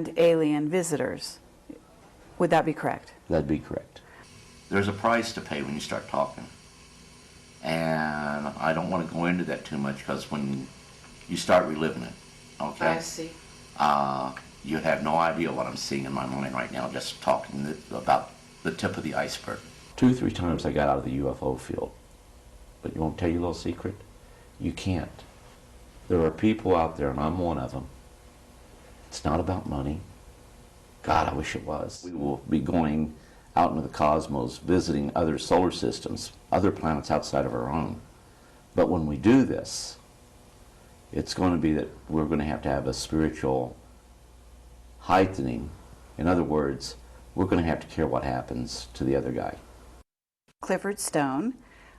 and alien visitors. Would that be correct? That'd be correct. There's a price to pay when you start talking. And I don't want to go into that too much because when you start reliving it, okay? I see. You have no idea what I'm seeing in my mind right now just talking about the tip of the iceberg. 2 or 3 times I got out of the UFO field. But you won't tell you a little secret? You can't. There are people out there, and I'm one of them. It's not about money. God, I wish it was. We will be going out into the cosmos, visiting other solar systems, other planets outside of our own. But when we do this, it's going to be that we're going to have a spiritual heightening. In other words, we're going to have to care what happens to the other guy. Clifford Stone,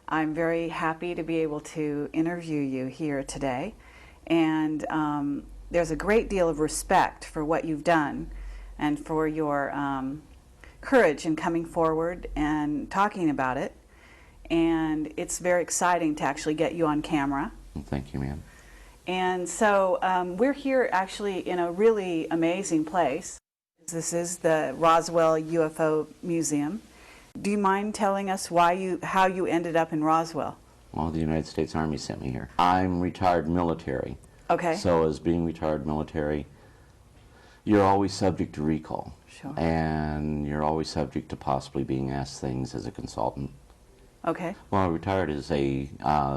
I'm very happy to be able to interview you here today. And there's a great deal of respect for what you've done and for your courage in coming forward and talking about it. And it's very exciting to actually get you on camera. Thank you, ma'am. And so we're here actually in a really amazing place. This is the Roswell UFO Museum. Do you mind telling us how you ended up in Roswell? Well, the United States Army sent me here. I'm retired military. Okay. So as being retired military, you're always subject to recall. Sure. And you're always subject to possibly being asked things as a consultant. Okay. Well, I retired as a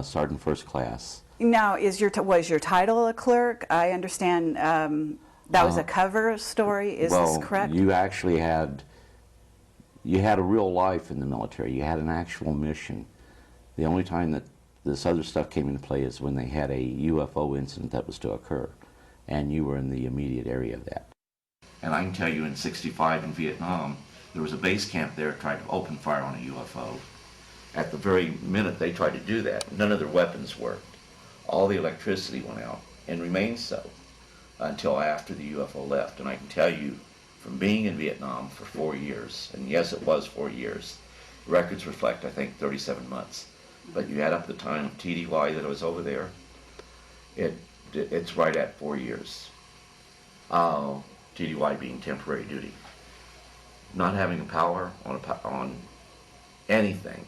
sergeant first class. Now, was your title a clerk? I understand that was a cover story. Is this correct? Well, you actually had a real life in the military. You had an actual mission. The only time that this other stuff came into play is when they had a UFO incident that was to occur, and you were in the immediate area of that. And I can tell you in '65 in Vietnam, there was a base camp there trying to open fire on a UFO. At the very minute they tried to do that, none of their weapons worked. All the electricity went out, and remained so until after the UFO left. And I can tell you, from being in Vietnam for 4 years, and yes, it was 4 years, records reflect, I think, 37 months. But you add up the time of TDY that I was over there, it's right at 4 years. TDY being temporary duty. Not having a power on anything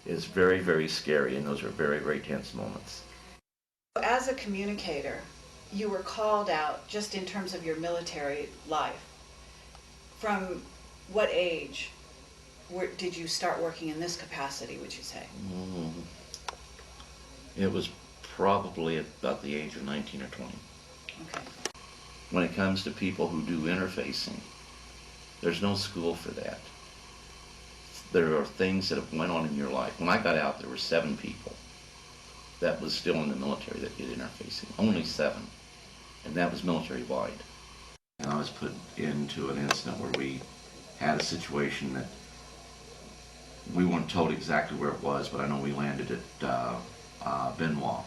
is very, very scary, and those are very, very tense moments. As a communicator, you were called out just in terms of your military life. From what age did you start working in this capacity, would you say? It was probably about the age of 19 or 20. Okay. When it comes to people who do interfacing, there's no school for that. There are things that have went on in your life. When I got out, there were 7 people that was still in the military that did interfacing. Only 7. And that was military-wide. And I was put into an incident where we had a situation that we weren't told exactly where it was, but I know we landed at Benoit.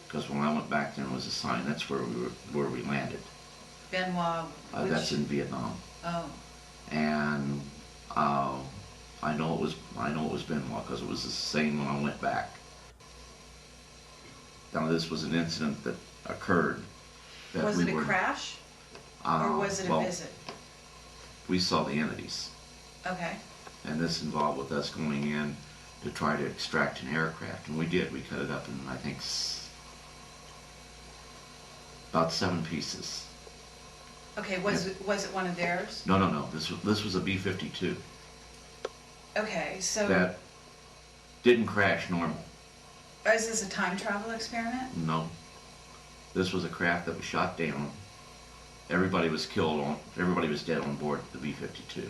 Because when I went back there and was assigned, that's where we landed. Benoit, that's in Vietnam. Oh. And I know it was Benoit because it was the same when I went back. Now this was an incident that occurred. Was it a crash? Or was it a visit? We saw the entities. Okay. And this involved with us going in to try to extract an aircraft. And we did. We cut it up in, I think, about 7 pieces. Okay, was it one of theirs? No. This was a B-52. Okay, so... That didn't crash normal. Is this a time travel experiment? No. This was a craft that was shot down. Everybody was dead on board the B-52.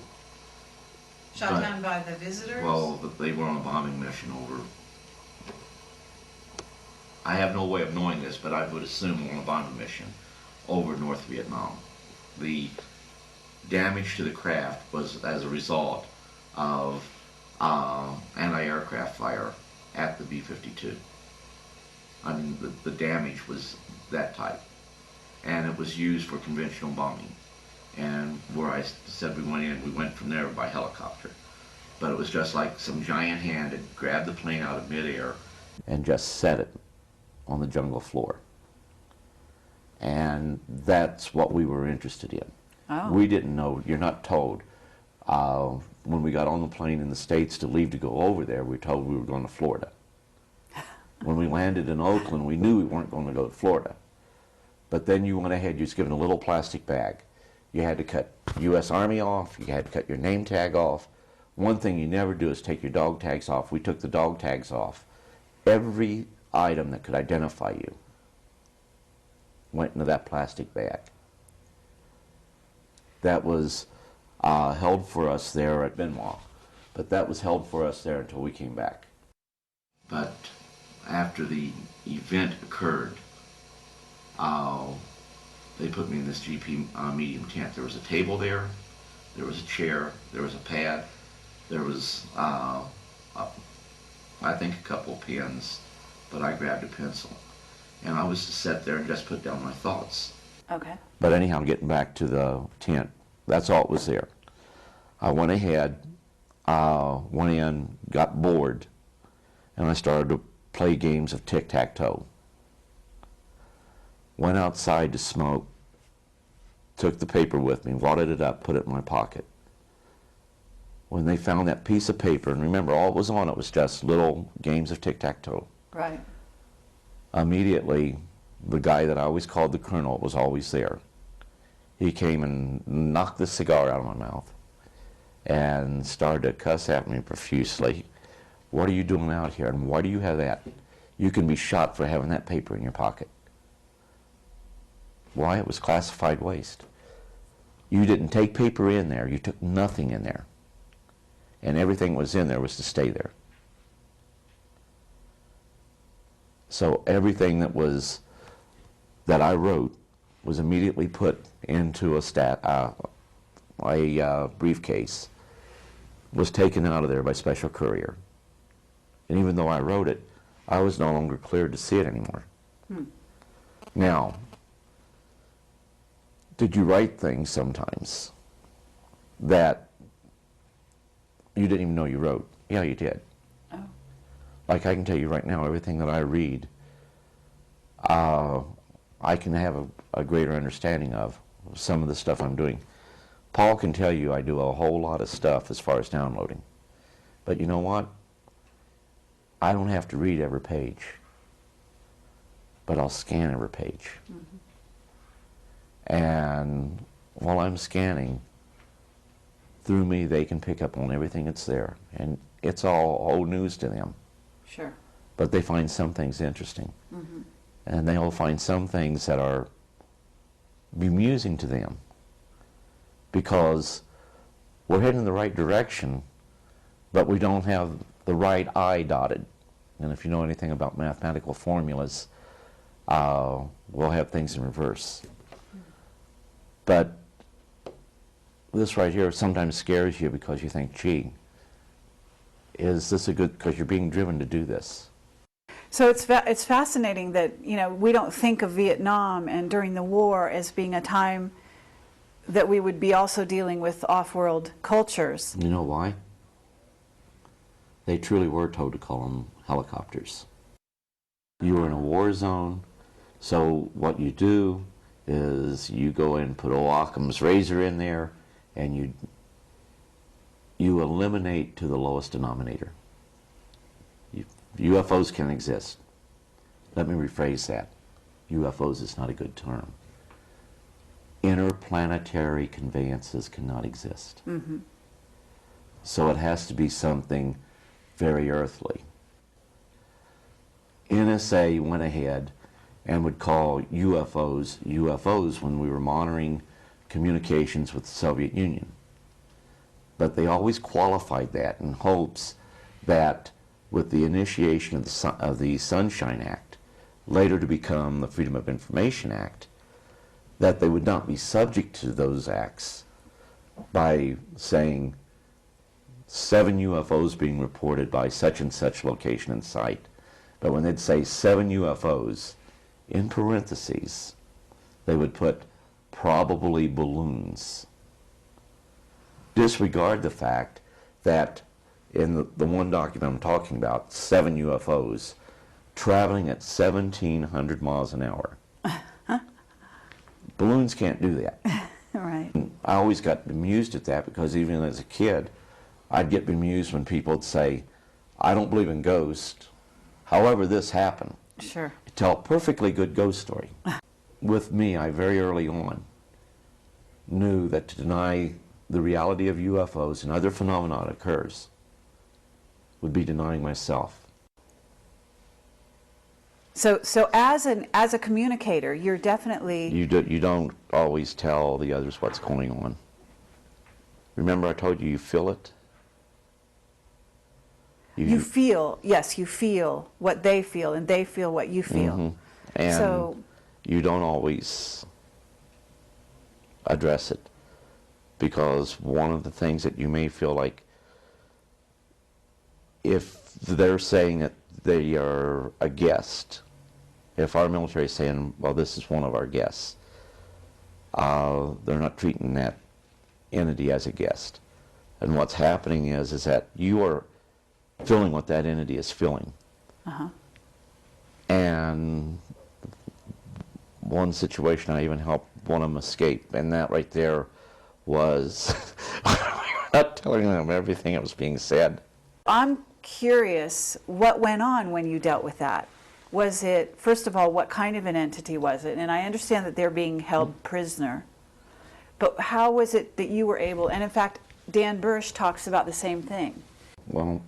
Shot down by the visitors? Well, they were on a bombing mission over... I have no way of knowing this, but I would assume on a bombing mission over North Vietnam. The damage to the craft was as a result of anti-aircraft fire at the B-52. I mean, the damage was that type. And it was used for conventional bombing. And where I said we went from there by helicopter. But it was just like some giant hand had grabbed the plane out of midair and just set it on the jungle floor. And that's what we were interested in. Oh. We didn't know, you're not told. When we got on the plane in the States to leave to go over there, we were told we were going to Florida. When we landed in Oakland, we knew we weren't going to go to Florida. But then you went ahead, you was given a little plastic bag. You had to cut U.S. Army off, you had to cut your name tag off. One thing you never do is take your dog tags off. We took the dog tags off. Every item that could identify you went into that plastic bag. That was held for us there at Benoit, but that was held for us there until we came back. But after the event occurred, they put me in this GP medium tent. There was a table there was a chair, there was a pad, there was, I think, a couple of pens, but I grabbed a pencil. And I was to sit there and just put down my thoughts. Okay. But anyhow, getting back to the tent, that's all that was there. I went ahead, went in, got bored, and I started to play games of tic-tac-toe. Went outside to smoke, took the paper with me, wadded it up, put it in my pocket. When they found that piece of paper, and remember, all it was on it was just little games of tic-tac-toe. Right. Immediately, the guy that I always called the Colonel was always there. He came and knocked the cigar out of my mouth and started to cuss at me profusely. What are you doing out here, and why do you have that? You can be shot for having that paper in your pocket. Why? It was classified waste. You didn't take paper in there. You took nothing in there. And everything that was in there was to stay there. So everything that I wrote was immediately put into a briefcase, was taken out of there by special courier. And even though I wrote it, I was no longer cleared to see it anymore. Now, did you write things sometimes that you didn't even know you wrote? Yeah, you did. Oh. Like I can tell you right now, everything that I read, I can have a greater understanding of some of the stuff I'm doing. Paul can tell you I do a whole lot of stuff as far as downloading. But you know what? I don't have to read every page, but I'll scan every page. And while I'm scanning, through me they can pick up on everything that's there. And it's all old news to them. Sure. But they find some things interesting. And they'll find some things that are bemusing to them, because we're heading in the right direction, but we don't have the right I dotted. And if you know anything about mathematical formulas, we'll have things in reverse. But this right here sometimes scares you because you think, gee, is this a good, because you're being driven to do this. So it's fascinating that, you know, we don't think of Vietnam and during the war as being a time that we would be also dealing with off-world cultures. You know why? They truly were told to call them helicopters. You were in a war zone, so what you do is you go in and put old Occam's razor in there, and you eliminate to the lowest denominator. UFOs can exist. Let me rephrase that. UFOs is not a good term. Interplanetary conveyances cannot exist. So it has to be something very earthly. NSA went ahead and would call UFOs UFOs when we were monitoring communications with the Soviet Union. But they always qualified that in hopes that with the initiation of the Sunshine Act, later to become the Freedom of Information Act, that they would not be subject to those acts by saying 7 UFOs being reported by such and such location and site. But when they'd say 7 UFOs, in parentheses, they would put probably balloons. Disregard the fact that in the one document I'm talking about, 7 UFOs traveling at 1,700 miles an hour. Balloons can't do that. Right. I always got bemused at that because even as a kid, I'd get bemused when people would say, I don't believe in ghosts. However, this happened. Sure. Tell a perfectly good ghost story. With me, I very early on knew that to deny the reality of UFOs and other phenomena that occurs would be denying myself. So as a communicator, you're definitely You don't always tell the others what's going on. Remember I told you you feel it? you feel, yes, you feel what they feel, and they feel what you feel. Mhm. And So you don't always address it, because one of the things that you may feel like, if they're saying that they are a guest, if our military is saying, well, this is one of our guests, they're not treating that entity as a guest. And what's happening is that you are feeling what that entity is feeling. uh-huh. And one situation, I even helped one of them escape, and that right there was not telling them everything that was being said. I'm curious what went on when you dealt with that. Was it, first of all, what kind of an entity was it? And I understand that they're being held prisoner, but how was it that you were able, and in fact, Dan Bursch talks about the same thing. Well,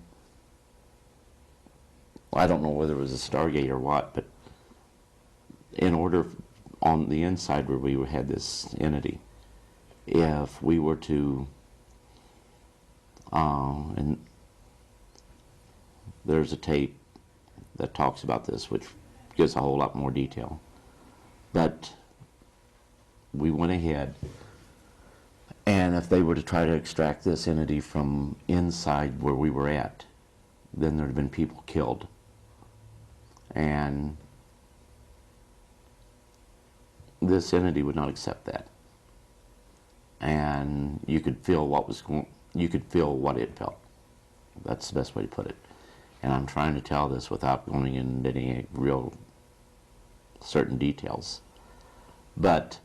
I don't know whether it was a Stargate or what, but in order, on the inside where we had this entity, if we were to, and there's a tape that talks about this, which gives a whole lot more detail, but we went ahead, and if they were to try to extract this entity from inside where we were at, then there'd have been people killed. And this entity would not accept that. And you could feel what was going, you could feel what it felt. That's the best way to put it. And I'm trying to tell this without going into any real certain details. But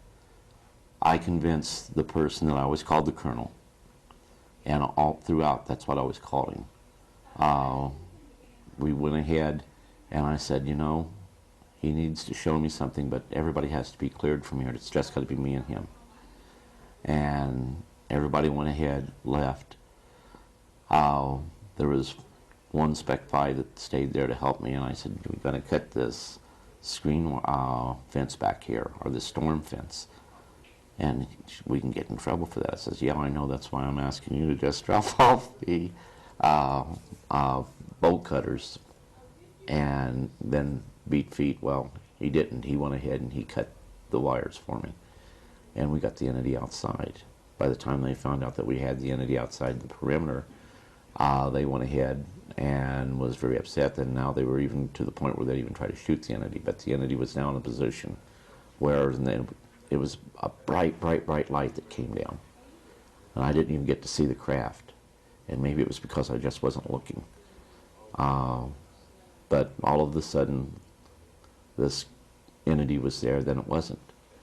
I convinced the person that I always called the Colonel, and all throughout, that's what I was calling. We went ahead, and I said, you know, he needs to show me something, but everybody has to be cleared from here. It's just got to be me and him. And everybody went ahead, left. There was one Spec 5 that stayed there to help me, and I said, we're going to cut this screen fence back here, or the storm fence, and we can get in trouble for that. I says, yeah, I know, that's why I'm asking you to just drop off the bolt cutters and then beat feet. Well, he didn't. He went ahead and he cut the wires for me, and we got the entity outside. By the time they found out that we had the entity outside the perimeter, they went ahead and was very upset. And now they were even to the point where they even tried to shoot the entity, but the entity was now in a position where it was a bright, bright, bright light that came down, and I didn't even get to see the craft. And maybe it was because I just wasn't looking. But all of a sudden, this entity was there, then it wasn't.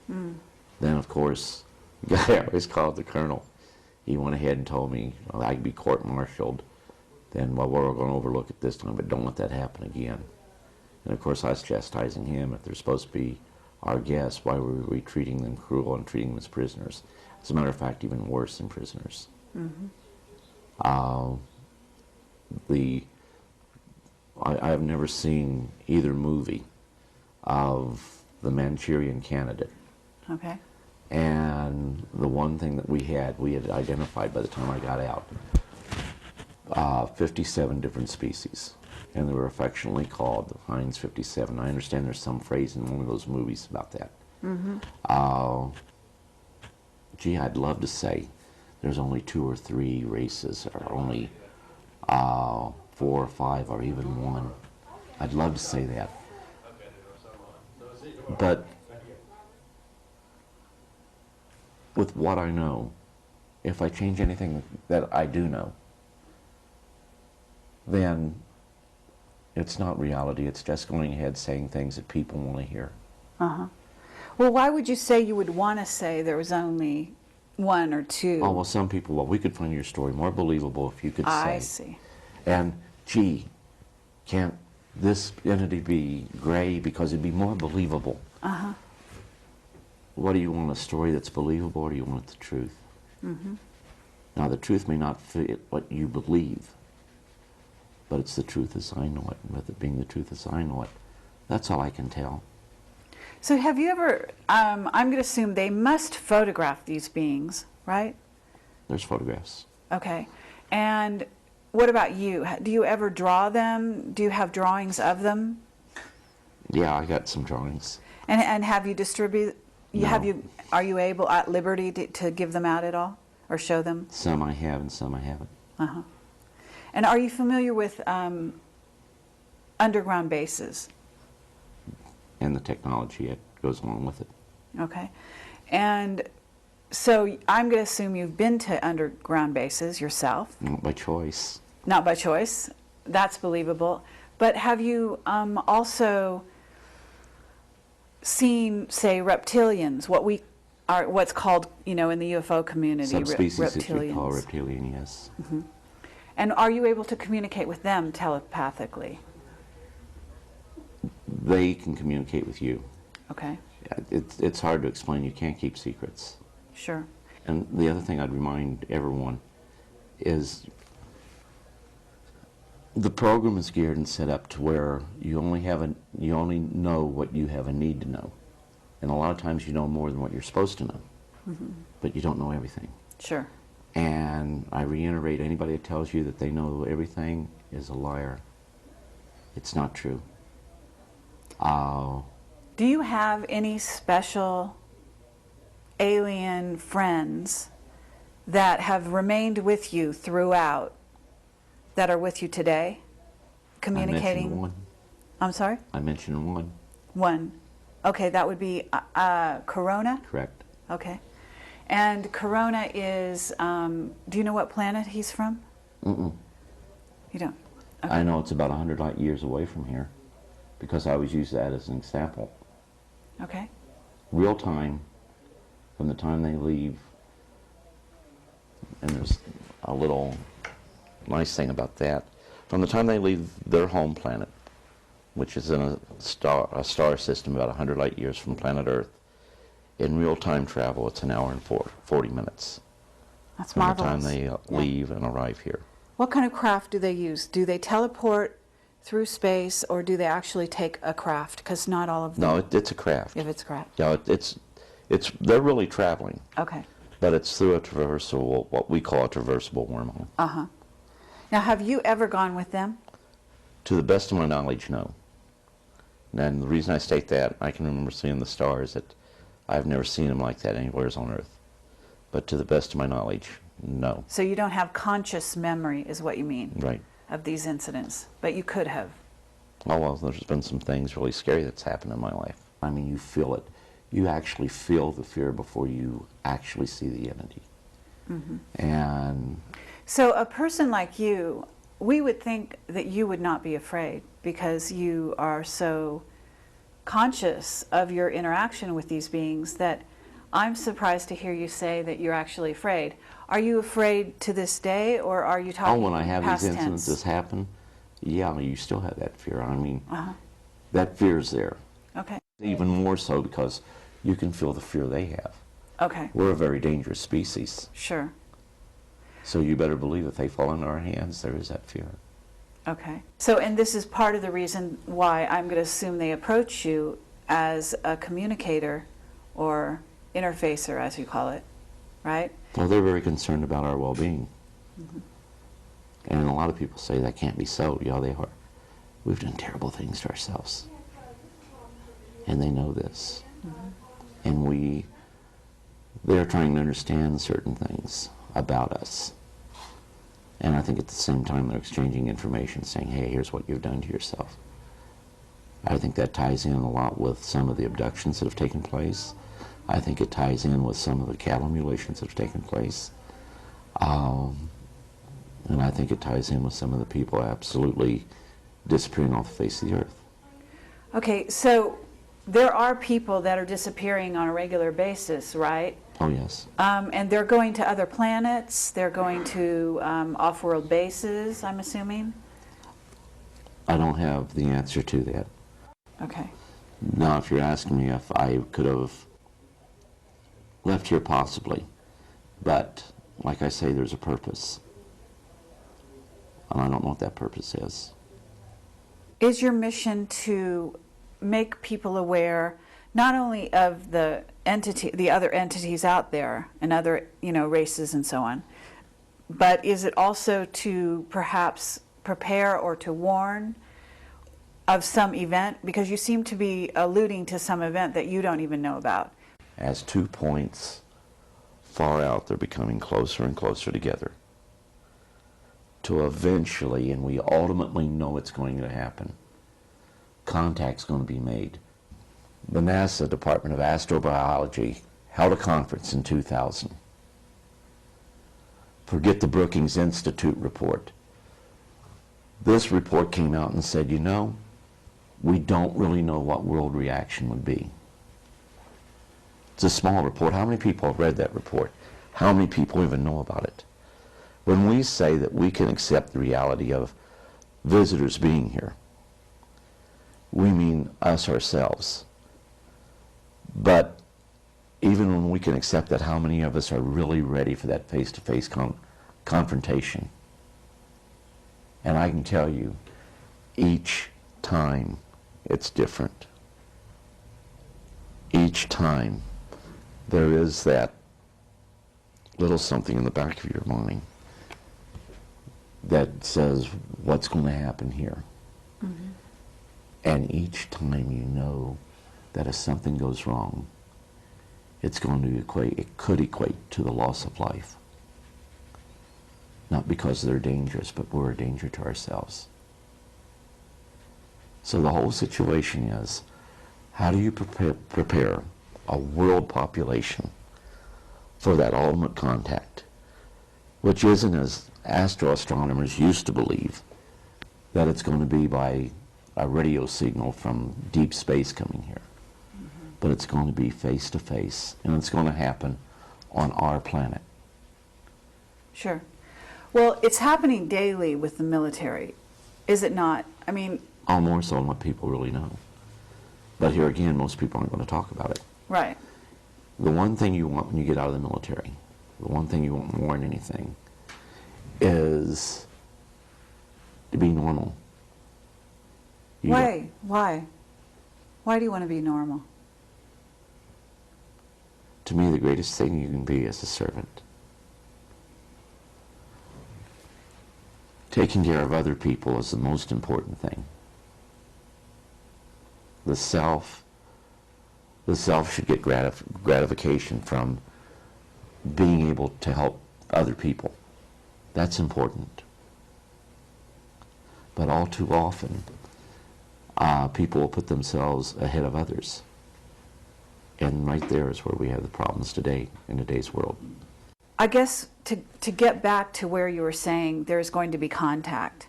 Then, of course, the guy I always called the Colonel, he went ahead and told me, well, I could be court-martialed. Then, well, we're going to overlook it this time, but don't let that happen again. And, of course, I was chastising him. If they're supposed to be our guests, why were we treating them cruel and treating them as prisoners? As a matter of fact, even worse than prisoners. I've never seen either movie of the Manchurian Candidate. Okay. And the one thing that we had identified by the time I got out, 57 different species. And they were affectionately called the Heinz 57. I understand there's some phrase in one of those movies about that. Gee, I'd love to say there's only 2 or 3 races, or only 4 or 5, or even 1. I'd love to say that. But with what I know, if I change anything that I do know, then it's not reality. It's just going ahead saying things that people want to hear. Well, why would you say you would want to say there was only one or two? Oh, well, some people, well, we could find your story more believable if you could say. I see. And, gee, can't this entity be gray because it'd be more believable? Uh-huh. What do you want, a story that's believable, or do you want the truth? Mm-hmm. Now, the truth may not fit what you believe, but it's the truth as I know it. And with it being the truth as I know it, that's all I can tell. So have you ever, I'm going to assume they must photograph these beings, right? There's photographs. Okay. And what about you? Do you ever draw them? Do you have drawings of them? Yeah, I got some drawings. And have you distributed, No. are you able, at liberty, to give them out at all? Or show them? Some I have and some I haven't. Uh-huh. And are you familiar with underground bases? And the technology that goes along with it. Okay. And so I'm going to assume you've been to underground bases yourself. Not by choice. Not by choice. That's believable. But have you also seen, say, reptilians, what's called, in the UFO community, Subspecies that we reptilians? call reptilian, yes. Mm-hmm. And are you able to communicate with them telepathically? They can communicate with you. Okay. It's hard to explain. You can't keep secrets. Sure. And the other thing I'd remind everyone is the program is geared and set up to where you only know what you have a need to know. And a lot of times you know more than what you're supposed to know. Mm-hmm. But you don't know everything. Sure. And I reiterate, anybody that tells you that they know everything is a liar. It's not true. Do you have any special alien friends that have remained with you throughout, that are with you today, communicating? I mentioned one. I'm sorry? I mentioned one. One. Okay, that would be Corona? Correct. Okay. And Corona is, do you know what planet he's from? Mm-mm. You don't? Okay. I know it's about 100 light years away from here because I always use that as an example. Okay. Real time, from the time they leave, and there's a little nice thing about that, from the time they leave their home planet, which is in a star system about 100 light years from planet Earth, in real time travel, it's an hour and 40 minutes. That's from marvelous. the time they leave and arrive here. What kind of craft do they use? Do they teleport through space, or do they actually take a craft? Because not all of them. No, it's a craft. If it's craft. Yeah, they're really traveling. Okay. But it's through a traversable, what we call a traversable wormhole. Uh-huh. Now, have you ever gone with them? To the best of my knowledge, no. And the reason I state that, I can remember seeing the stars, that I've never seen them like that anywhere on Earth. But to the best of my knowledge, no. So you don't have conscious memory, is what you mean? Right. Of these incidents, but you could have. Oh, well, there's been some things really scary that's happened in my life. I mean, you feel it. You actually feel the fear before you actually see the entity. Mm-hmm. And so a person like you, we would think that you would not be afraid because you are so conscious of your interaction with these beings that I'm surprised to hear you say that you're actually afraid. Are you afraid to this day, or are you talking when I have past these tense? incidences happen, yeah, you still have that fear. I mean, Uh-huh. that fear's there. Okay. Even more so because you can feel the fear they have. Okay. We're a very dangerous species. Sure. So you better believe if they fall into our hands, there is that fear. Okay. So, and this is part of the reason why I'm going to assume they approach you as a communicator or interfacer, as you call it, right? Well, they're very concerned about our well-being. Mm-hmm. And a lot of people say that can't be so. Yeah, they are. We've done terrible things to ourselves. And they know this. Mm-hmm. And they're trying to understand certain things about us. And I think at the same time they're exchanging information, saying, hey, here's what you've done to yourself. I think that ties in a lot with some of the abductions that have taken place. I think it ties in with some of the cattle mutilations that have taken place. And I think it ties in with some of the people absolutely disappearing off the face of the earth. Okay, so there are people that are disappearing on a regular basis, right? Oh, yes. And they're going to other planets, they're going to off-world bases, I'm assuming? I don't have the answer to that. Okay. Now, if you're asking me if I could have left here, possibly. But, like I say, there's a purpose. And I don't know what that purpose is. Is your mission to make people aware not only of the other entities out there and other, races and so on, but is it also to perhaps prepare or to warn of some event? Because you seem to be alluding to some event that you don't even know about. As 2 points far out, they're becoming closer and closer together. To eventually, and we ultimately know it's going to happen, contact's going to be made. The NASA Department of Astrobiology held a conference in 2000. Forget the Brookings Institute report. This report came out and said, we don't really know what world reaction would be. It's a small report. How many people have read that report? How many people even know about it? When we say that we can accept the reality of visitors being here, we mean us ourselves. But even when we can accept that, how many of us are really ready for that face-to-face confrontation? And I can tell you, each time it's different. Each time there is that little something in the back of your mind that says, what's going to happen here? Mm-hmm. And each time you know that if something goes wrong, it could equate to the loss of life. Not because they're dangerous, but we're a danger to ourselves. So the whole situation is, how do you prepare a world population for that ultimate contact, which isn't, as astroastronomers used to believe, that it's going to be by a radio signal from deep space coming here. Mm-hmm. But it's going to be face to face, and it's going to happen on our planet. Sure. Well, it's happening daily with the military, is it not? I mean... More so than what people really know. But here again, most people aren't going to talk about it. Right. The one thing you want when you get out of the military, the one thing you want more than anything, is to be normal. Why? Why do you want to be normal? To me, the greatest thing you can be is a servant. Taking care of other people is the most important thing. The self should get gratification from being able to help other people. That's important. But all too often, people will put themselves ahead of others. And right there is where we have the problems today, in today's world. I guess to get back to where you were saying there's going to be contact,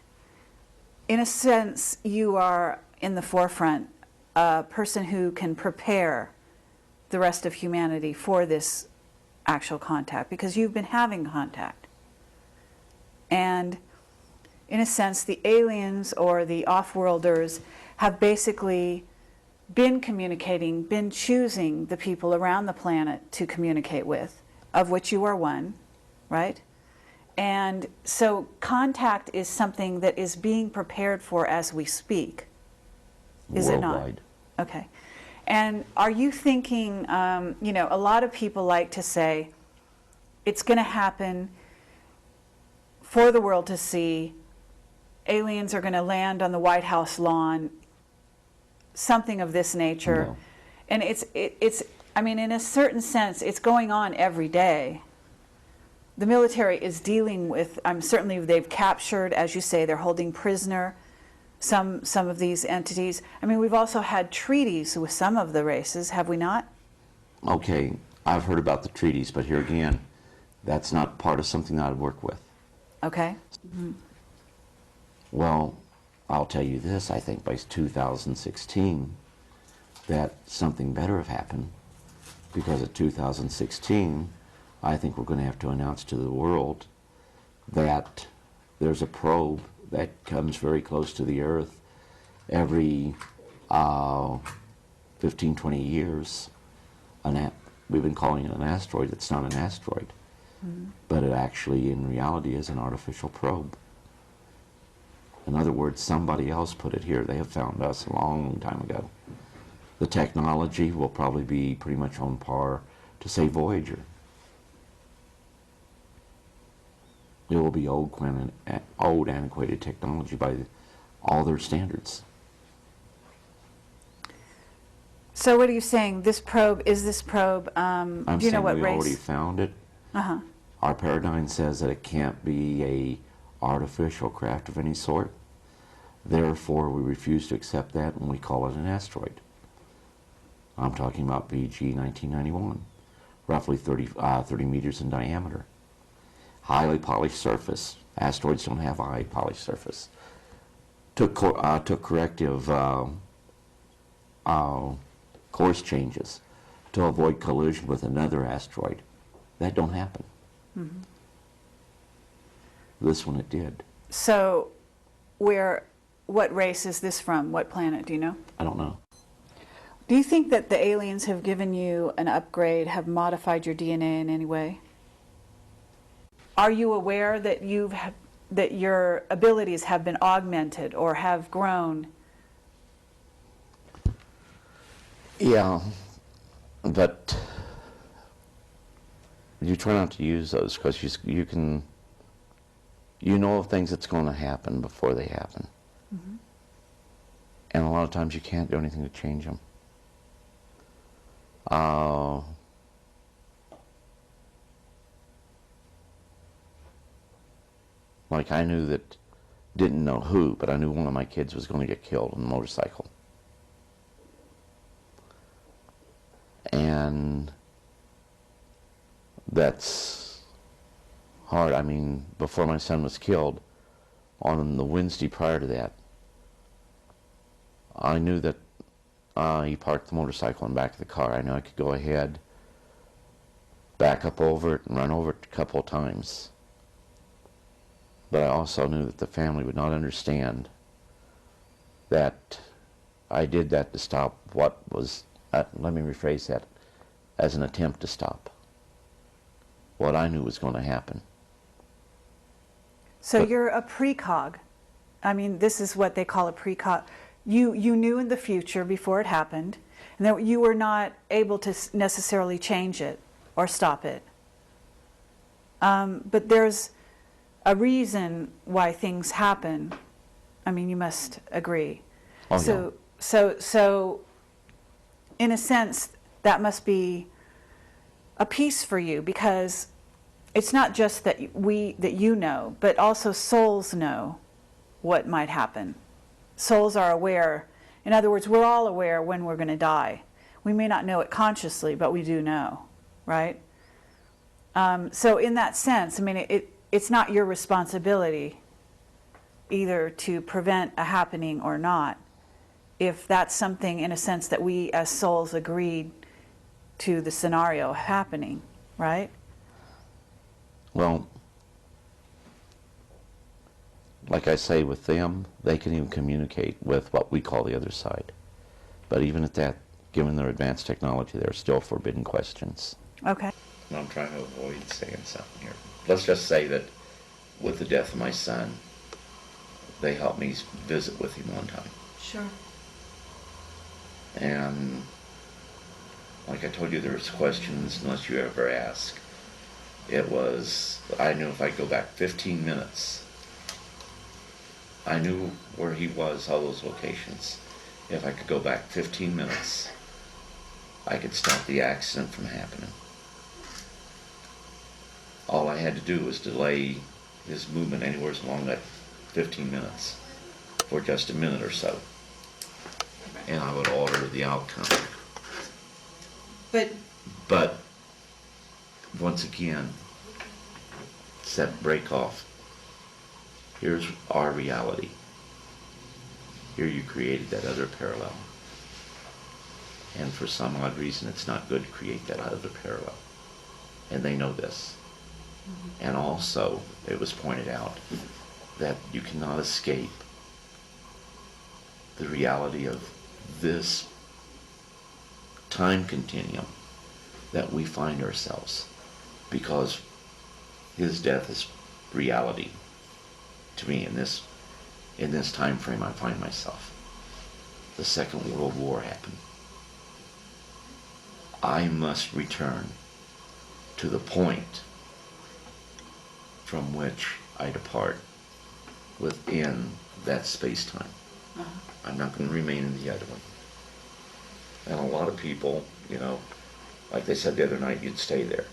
in a sense, you are in the forefront, a person who can prepare the rest of humanity for this actual contact, because you've been having contact. And in a sense, the aliens or the off-worlders have basically been communicating, been choosing the people around the planet to communicate with, of which you are one, right? And so contact is something that is being prepared for as we speak. Is it not? Worldwide. Okay. And are you thinking, a lot of people like to say, it's going to happen for the world to see, aliens are going to land on the White House lawn, something of this nature. No. And it's in a certain sense, it's going on every day. The military is dealing with, certainly they've captured, as you say, they're holding prisoner some of these entities. We've also had treaties with some of the races, have we not? Okay, I've heard about the treaties, but here again, that's not part of something that I'd work with. Okay. Mm-hmm. Well, I'll tell you this, I think by 2016, that something better have happened, because in 2016, I think we're going to have to announce to the world that there's a probe that comes very close to the Earth every 15, 20 years. We've been calling it an asteroid. It's not an asteroid, but it actually, in reality, is an artificial probe. In other words, somebody else put it here. They have found us a long time ago. The technology will probably be pretty much on par to, say, Voyager. It will be old, antiquated technology by all their standards. So what are you saying? This probe, is this probe, I'm do you know saying what we race? already found it. Uh-huh. Our paradigm says that it can't be a artificial craft of any sort. Therefore, we refuse to accept that and we call it an asteroid. I'm talking about VG 1991, roughly 30 meters in diameter. Highly polished surface. Asteroids don't have a high polished surface. Took corrective course changes to avoid collision with another asteroid. That don't happen. Mm-hmm. This one it did. So, what race is this from? What planet, do you know? I don't know. Do you think that the aliens have given you an upgrade, have modified your DNA in any way? Are you aware that that your abilities have been augmented or have grown? Yeah, but you try not to use those because you know of things that's going to happen before they happen. Mm-hmm. And a lot of times you can't do anything to change them. Like I knew that, didn't know who, but I knew one of my kids was going to get killed on a motorcycle. And that's hard. I mean, before my son was killed, on the Wednesday prior to that, I knew that he parked the motorcycle in the back of the car. I knew I could go ahead, back up over it, and run over it a couple of times. But I also knew that the family would not understand that I did that to stop what was, let me rephrase that, as an attempt to stop what I knew was going to happen. So you're a precog. I mean, this is what they call a precog. You knew in the future before it happened, and that you were not able to necessarily change it or stop it. But there's a reason why things happen. I mean, you must agree. Oh, so, yeah. so, in a sense, that must be a piece for you, because it's not just that you know, but also souls know what might happen. Souls are aware. In other words, we're all aware when we're going to die. We may not know it consciously, but we do know, right? So in that sense, I mean, it's not your responsibility either to prevent a happening or not, if that's something, in a sense, that we as souls agreed to the scenario happening, right? Well, like I say, with them, they can even communicate with what we call the other side. But even at that, given their advanced technology, there are still forbidden questions. Okay. I'm trying to avoid saying something here. Let's just say that with the death of my son, they helped me visit with him one time. Sure. And like I told you, there's questions unless you ever ask. It was, I knew if I go back 15 minutes, I knew where he was, all those locations. If I could go back 15 minutes, I could stop the accident from happening. All I had to do was delay his movement anywhere along that 15 minutes for just a minute or so. And I would alter the outcome. But once again, set break off. Here's our reality. Here you created that other parallel. And for some odd reason, it's not good to create that other parallel. And they know this. And also, it was pointed out that you cannot escape the reality of this time continuum that we find ourselves, because his death is reality to me in this time frame I find myself. The Second World War happened. I must return to the point from which I depart within that space-time. I'm not going to remain in the other one. And a lot of people, like they said the other night, you'd stay there.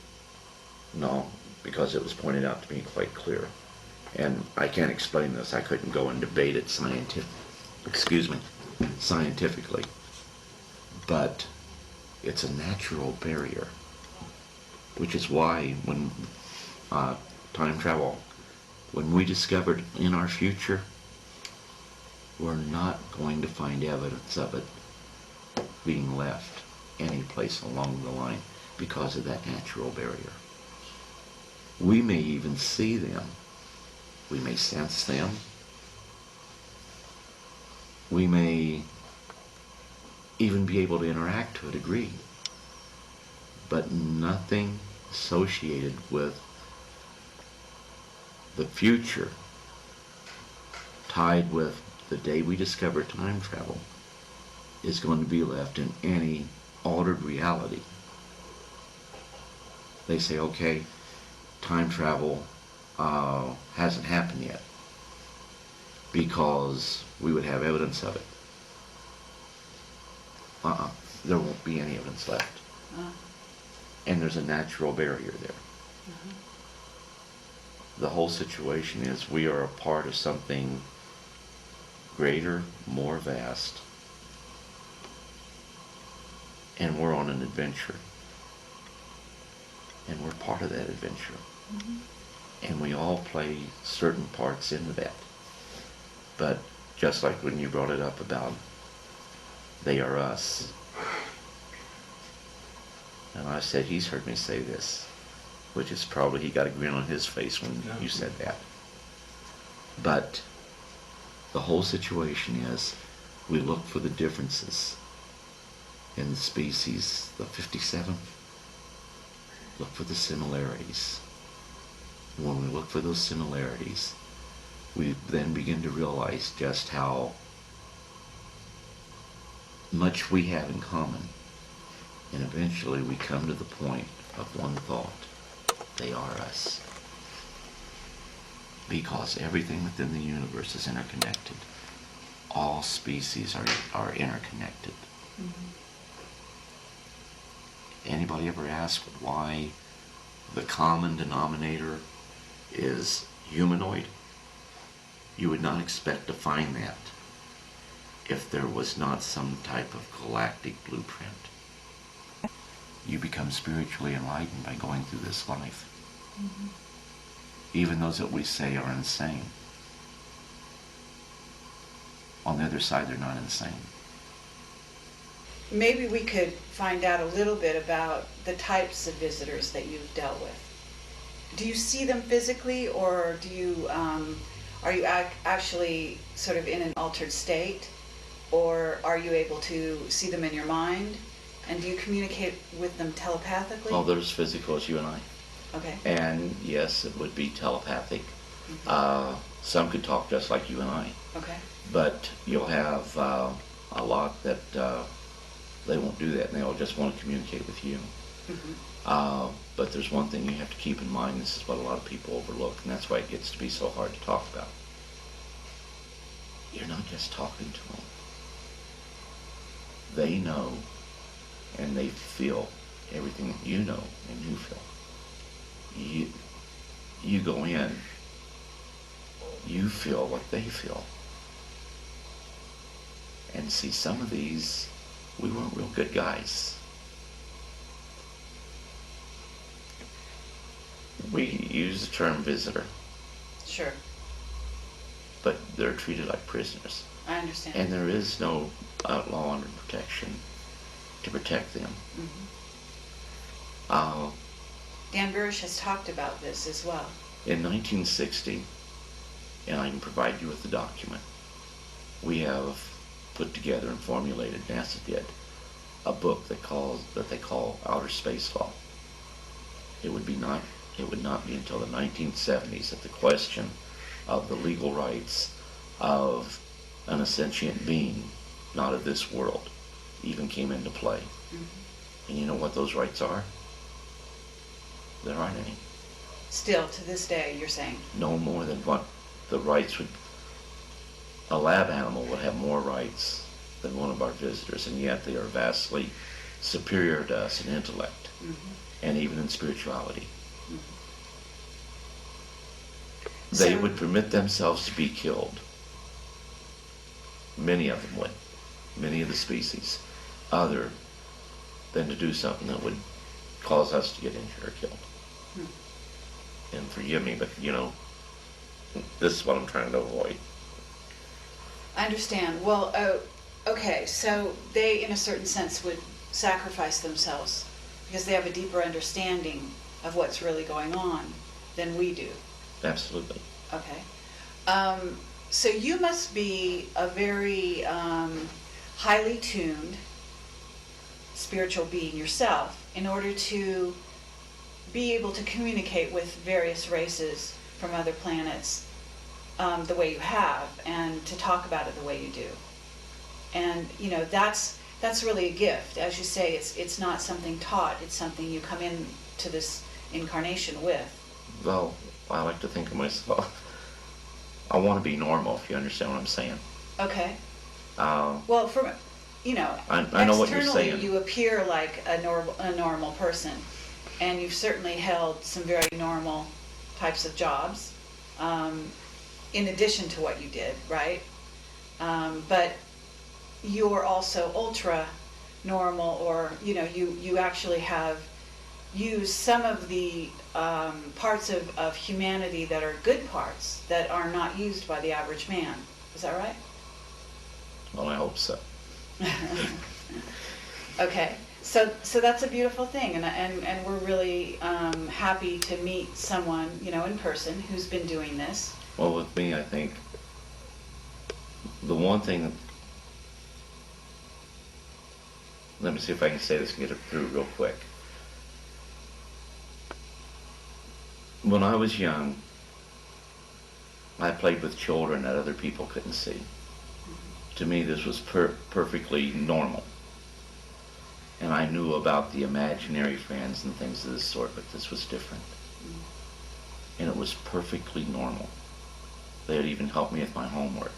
No, because it was pointed out to me quite clear. And I can't explain this. I couldn't go and debate it scientifically. But it's a natural barrier, which is why when time travel, when we discovered in our future, we're not going to find evidence of it being left any place along the line because of that natural barrier. We may even see them. We may sense them. We may even be able to interact to a degree. But nothing associated with the future tied with the day we discover time travel is going to be left in any altered reality. They say, okay, time travel hasn't happened yet because we would have evidence of it. There won't be any evidence left. And there's a natural barrier there. The whole situation is we are a part of something greater, more vast, and we're on an adventure. And we're part of that adventure. And we all play certain parts into that. But just like when you brought it up about they are us, and I said, he's heard me say this, which is probably he got a grin on his face when you said that. But the whole situation is we look for the differences in the species, the 57. Look for the similarities. When we look for those similarities, we then begin to realize just how much we have in common. And eventually we come to the point of one thought. They are us. Because everything within the universe is interconnected. All species are interconnected. Anybody ever ask why the common denominator is humanoid? You would not expect to find that if there was not some type of galactic blueprint. You become spiritually enlightened by going through this life. Even those that we say are insane. On the other side, they're not insane. Maybe we could find out a little bit about the types of visitors that you've dealt with. Do you see them physically, or do you are you actually sort of in an altered state, or are you able to see them in your mind? And do you communicate with them telepathically? Well, there's physical as you and I. Okay. And yes, it would be telepathic. Some could talk just like you and I. Okay. But you'll have a lot that they won't do that, and they'll just want to communicate with you. But there's one thing you have to keep in mind. This is what a lot of people overlook, and that's why it gets to be so hard to talk about. You're not just talking to them. They know, and they feel everything that you know and you feel. You go in, you feel what they feel. And see, some of these, we weren't real good guys. We use the term visitor. Sure. But they're treated like prisoners. I understand. And there is no law under protection to protect them. Mm-hmm. Uh, Dan Burish has talked about this as well. in 1960, and I can provide you with the document, we have put together and formulated, NASA did, a book that they call Outer Space Law. It would not be until the 1970s that the question of the legal rights of an sentient being, not of this world, even came into play. Mm-hmm. And you know what those rights are? There aren't any. Still, to this day, you're saying? No more than what the rights would... A lab animal would have more rights than one of our visitors, and yet they are vastly superior to us in intellect, mm-hmm. and even in spirituality. Mm-hmm. They would permit themselves to be killed. Many of them would. Many of the species. Other than to do something that would cause us to get injured or killed. Hmm. And forgive me, but this is what I'm trying to avoid. I understand. Well, okay, so they, in a certain sense, would sacrifice themselves because they have a deeper understanding of what's really going on than we do. Absolutely. Okay. So you must be a very highly tuned spiritual being yourself in order to be able to communicate with various races from other planets the way you have, and to talk about it the way you do. And that's really a gift. As you say, it's not something taught, it's something you come into this incarnation with. Well, I like to think of myself, I want to be normal, if you understand what I'm saying. Okay. Well, from I know what you're saying. Externally you appear like a normal person, and you've certainly held some very normal types of jobs, in addition to what you did, right? But you're also ultra normal, or you actually have used some of the parts of humanity that are good parts that are not used by the average man. Is that right? Well, I hope so. Okay, so that's a beautiful thing, and we're really happy to meet someone in person who's been doing this. Well, with me, I think the one thing, let me see if I can say this and get it through real quick. When I was young, I played with children that other people couldn't see. Mm-hmm. To me, this was perfectly normal. And I knew about the imaginary friends and things of this sort, but this was different. Mm-hmm. And it was perfectly normal. They had even helped me with my homework.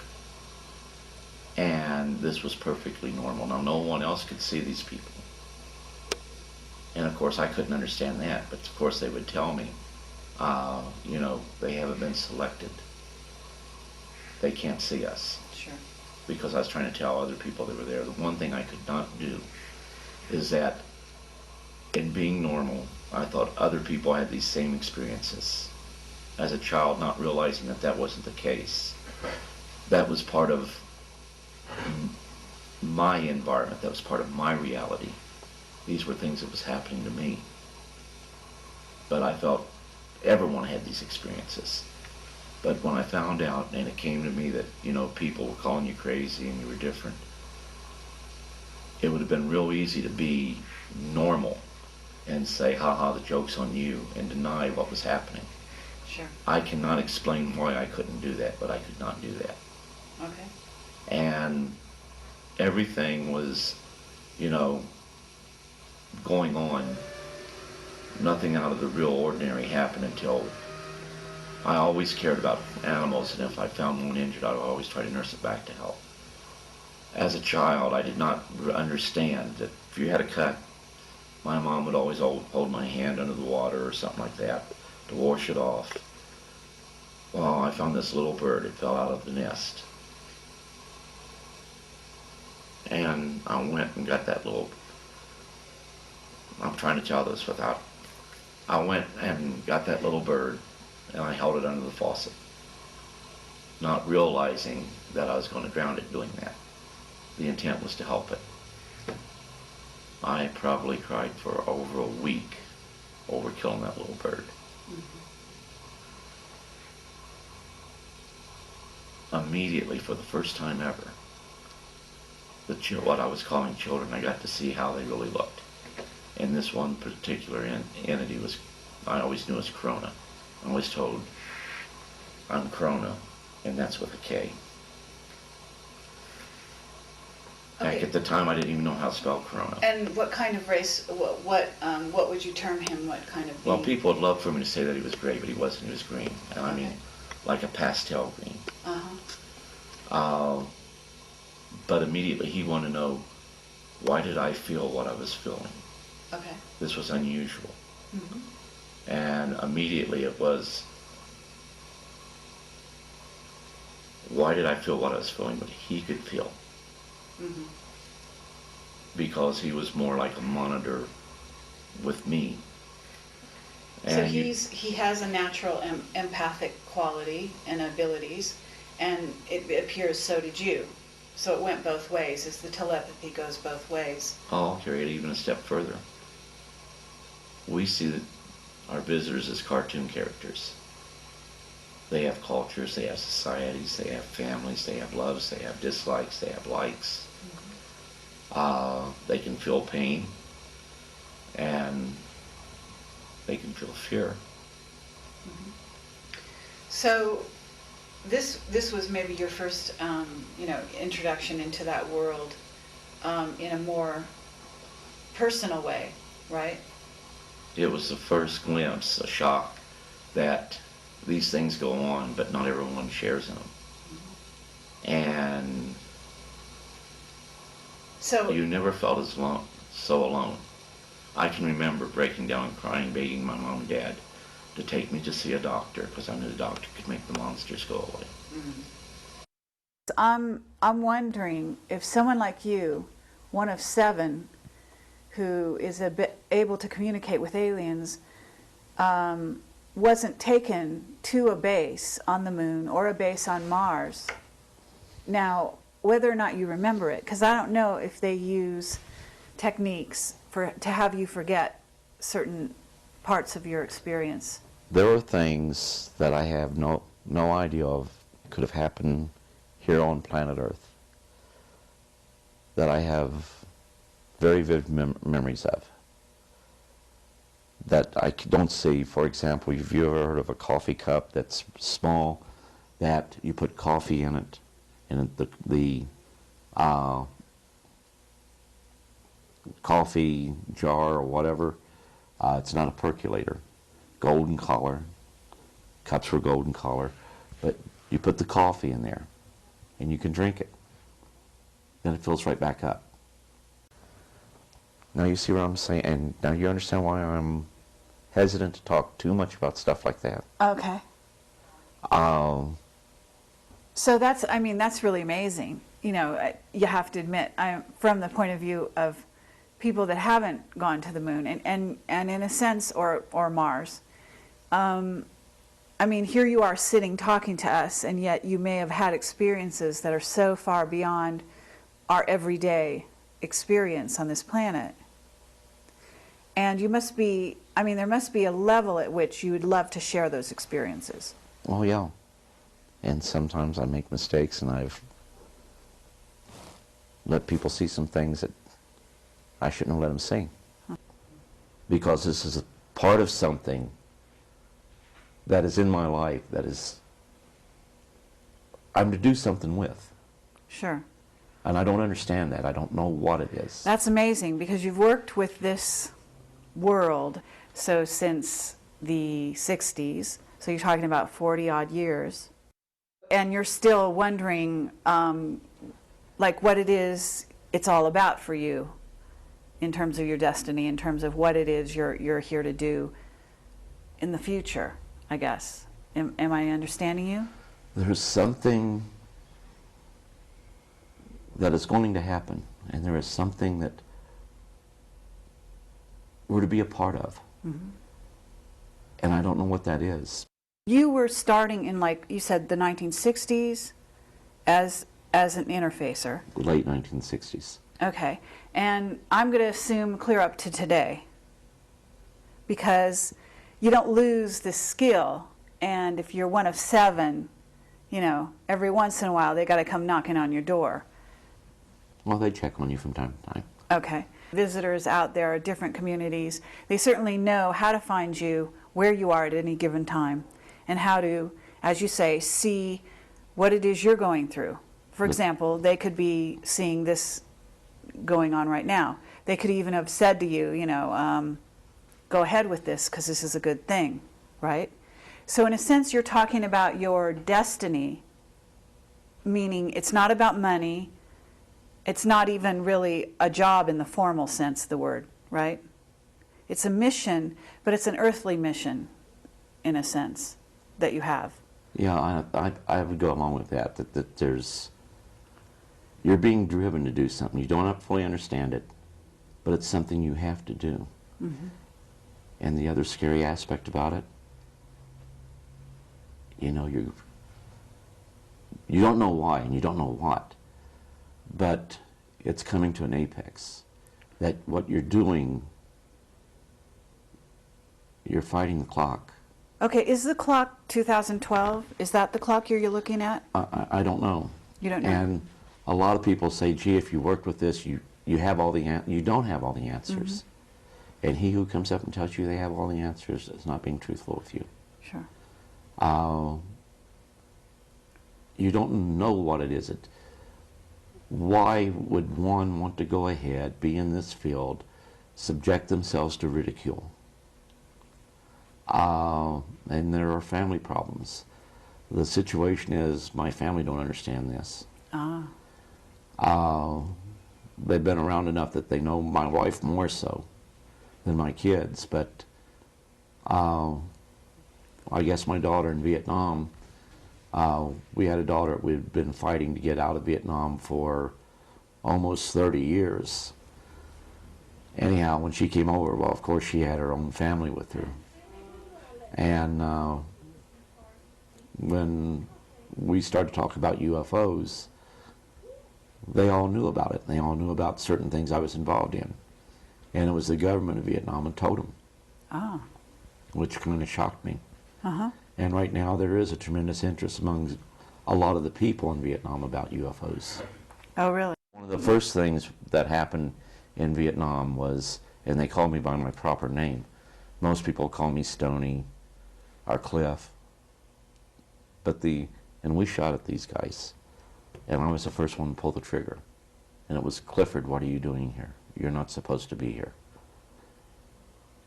And this was perfectly normal. Now, no one else could see these people. And of course, I couldn't understand that, but of course they would tell me, they haven't been selected. They can't see us. Sure. Because I was trying to tell other people that were there. The one thing I could not do is that in being normal, I thought other people had these same experiences. As a child, not realizing that that wasn't the case. That was part of my environment. That was part of my reality. These were things that was happening to me. But I felt everyone had these experiences. But when I found out, and it came to me that, people were calling you crazy and you were different, it would have been real easy to be normal and say, haha, the joke's on you, and deny what was happening. Sure. I cannot explain why I couldn't do that, but I could not do that. Okay. And everything was, going on. Nothing out of the real ordinary happened until I always cared about animals, and if I found one injured, I would always try to nurse it back to health. As a child, I did not understand that if you had a cut, my mom would always hold my hand under the water or something like that to wash it off. Well, I found this little bird. It fell out of the nest. And I went and got that little... I'm trying to tell this without... I went and got that little bird, and I held it under the faucet, not realizing that I was going to drown it doing that. The intent was to help it. I probably cried for over a week over killing that little bird. Immediately, for the first time ever, what I was calling children, I got to see how they really looked. And this one particular entity was, I always knew as Corona. I always told, I'm Corona, and that's with a K. Back at the time, I didn't even know how to spell Corona. And what kind of race, what would you term him, what kind of Well, being? people would love for me to say that he was gray, but he wasn't. He was green. And I mean, like a pastel green. But immediately he wanted to know, why did I feel what I was feeling? Okay. This was unusual. And immediately it was, why did I feel what I was feeling, but he could feel? Because he was more like a monitor with me. So And he has a natural empathic quality and abilities, and it appears so did you. So it went both ways, as the telepathy goes both ways. I'll carry it even a step further. We see that our visitors as cartoon characters. They have cultures, they have societies, they have families, they have loves, they have dislikes, they have likes. They can feel pain, and they can feel fear. So this was maybe your first, introduction into that world in a more personal way, right? It was the first glimpse, a shock, that these things go on, but not everyone shares them. And So you never felt so alone. I can remember breaking down and crying, begging my mom and dad to take me to see a doctor, because I knew the doctor could make the monsters go away. I'm wondering if someone like you, one of 7, who is able to communicate with aliens, wasn't taken to a base on the moon or a base on Mars. Now, whether or not you remember it, because I don't know if they use techniques to have you forget certain parts of your experience. There are things that I have no idea of could have happened here on planet Earth that I have very vivid memories of, that I don't see. For example, have you ever heard of a coffee cup that's small, that you put coffee in it, and the coffee jar or whatever, it's not a percolator, golden color, cups were golden color, but you put the coffee in there and you can drink it, then it fills right back up. Now you see what I'm saying, and now you understand why I'm hesitant to talk too much about stuff like that. Okay. So that's really amazing. You know, you have to admit, from the point of view of people that haven't gone to the moon and in a sense, or Mars. Here you are sitting talking to us, and yet you may have had experiences that are so far beyond our everyday experience on this planet. And you must be, there must be a level at which you would love to share those experiences. Oh yeah. And sometimes I make mistakes, and I've let people see some things that I shouldn't have let them see. Because this is a part of something that is in my life that is, I'm to do something with. Sure. And I don't understand that. I don't know what it is. That's amazing, because you've worked with this world since the 60s, so you're talking about 40 odd years, and you're still wondering what it is it's all about for you in terms of your destiny, in terms of what it is you're here to do in the future, I guess. Am I understanding you? There's something that is going to happen, and there is something that we're to be a part of. Mm-hmm. And I don't know what that is. You were starting in, like you said, the 1960s as an interfacer. Late 1960s. Okay. And I'm going to assume clear up to today, because you don't lose the skill. And if you're one of 7, you know, every once in a while they got to come knocking on your door. Well, they check on you from time to time. Okay. Visitors out there are different communities. They certainly know how to find you, where you are at any given time, and how to, as you say, see what it is you're going through. For example, they could be seeing this going on right now. They could even have said to you, you know, go ahead with this because this is a good thing, right? So in a sense, you're talking about your destiny, meaning it's not about money. It's not even really a job in the formal sense of the word, right? It's a mission, but it's an earthly mission, in a sense, that you have. Yeah, I would go along with that, that there's, you're being driven to do something. You don't fully understand it, but it's something you have to do. Mm-hmm. And the other scary aspect about it, you know, you don't know why and you don't know what, but it's coming to an apex. That what you're doing, you're fighting the clock. Okay, is the clock 2012? Is that the clock you're looking at? I don't know. You don't know? And a lot of people say, gee, if you worked with this, you have all the you don't have all the answers. Mm-hmm. And he who comes up and tells you they have all the answers is not being truthful with you. Sure. You don't know what it is. Why would one want to go ahead, be in this field, subject themselves to ridicule? And there are family problems. The situation is my family don't understand this. They've been around enough that they know my wife more so than my kids, but I guess my daughter in Vietnam, we had a daughter we'd been fighting to get out of Vietnam for almost 30 years. Anyhow, when she came over, well, of course she had her own family with her. And when we started talking about UFOs, they all knew about it. They all knew about certain things I was involved in. And it was the government of Vietnam that told them, which kind of shocked me. And right now there is a tremendous interest among a lot of the people in Vietnam about UFOs. Oh, really? One of the first things that happened in Vietnam was, and they called me by my proper name. Most people call me Stoney or Cliff. And we shot at these guys. And I was the first one to pull the trigger. And it was, Clifford, what are you doing here? You're not supposed to be here.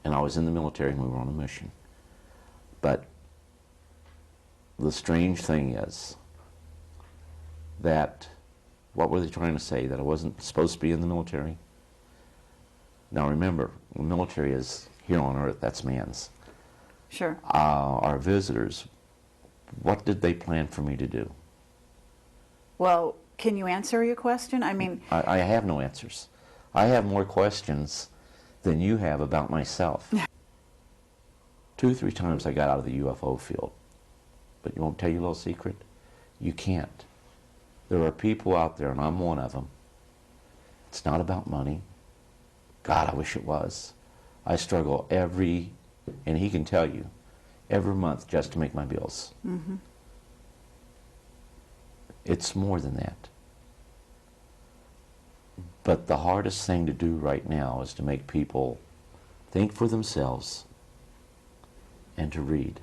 And I was in the military and we were on a mission. But the strange thing is that, what were they trying to say? That I wasn't supposed to be in the military? Now remember, the military is here on earth, that's man's. Sure. Our visitors, what did they plan for me to do? Well, can you answer your question? I mean, I have no answers. I have more questions than you have about myself. 2 or 3 times I got out of the UFO field. But you won't tell you a little secret? You can't. There are people out there, and I'm one of them. It's not about money. God, I wish it was. I struggle and he can tell you, every month just to make my bills. Mm-hmm. It's more than that. But the hardest thing to do right now is to make people think for themselves and to read.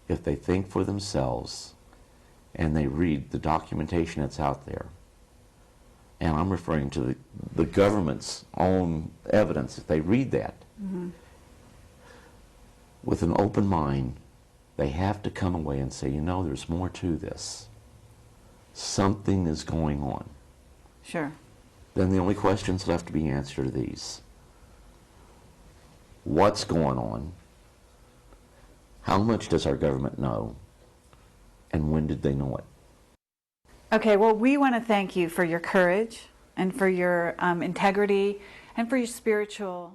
If they think for themselves and they read the documentation that's out there, and I'm referring to the government's own evidence, if they read that with an open mind, they have to come away and say, you know, there's more to this. Something is going on. sure. Then the only questions left to be answered are these. What's going on? How much does our government know? And when did they know it? Okay, well, we want to thank you for your courage and for your integrity and for your spiritual